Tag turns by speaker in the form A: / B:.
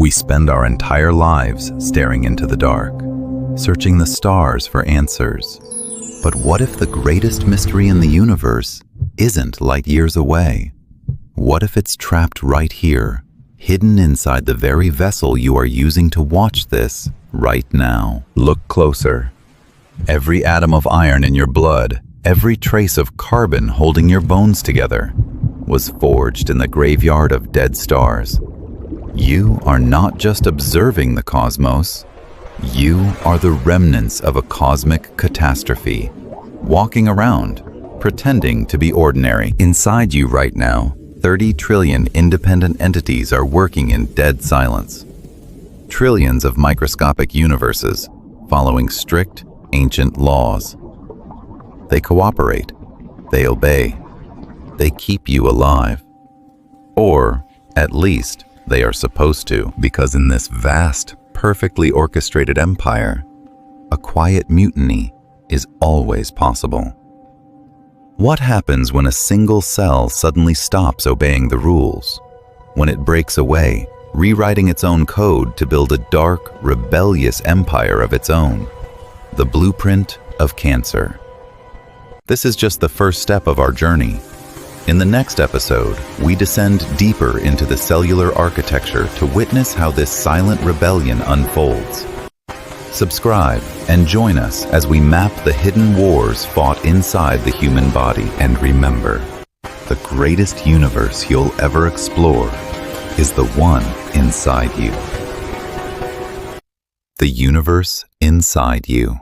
A: We spend our entire lives staring into the dark, searching the stars for answers. But what if the greatest mystery in the universe isn't light years away? What if it's trapped right here, hidden inside the very vessel you are using to watch this right now? Look closer. Every atom of iron in your blood, every trace of carbon holding your bones together, was forged in the graveyard of dead stars. You are not just observing the cosmos. You are the remnants of a cosmic catastrophe, walking around, pretending to be ordinary. Inside you right now, 30 trillion independent entities are working in dead silence. Trillions of microscopic universes, following strict, ancient laws. They cooperate, they obey, they keep you alive. Or, at least, they are supposed to, because in this vast, perfectly orchestrated empire, a quiet mutiny is always possible. What happens when a single cell suddenly stops obeying the rules? When it breaks away, rewriting its own code to build a dark, rebellious empire of its own? The blueprint of cancer. This is just the first step of our journey. In the next episode, we descend deeper into the cellular architecture to witness how this silent rebellion unfolds. Subscribe and join us as we map the hidden wars fought inside the human body. And remember, the greatest universe you'll ever explore is the one inside you. The universe inside you.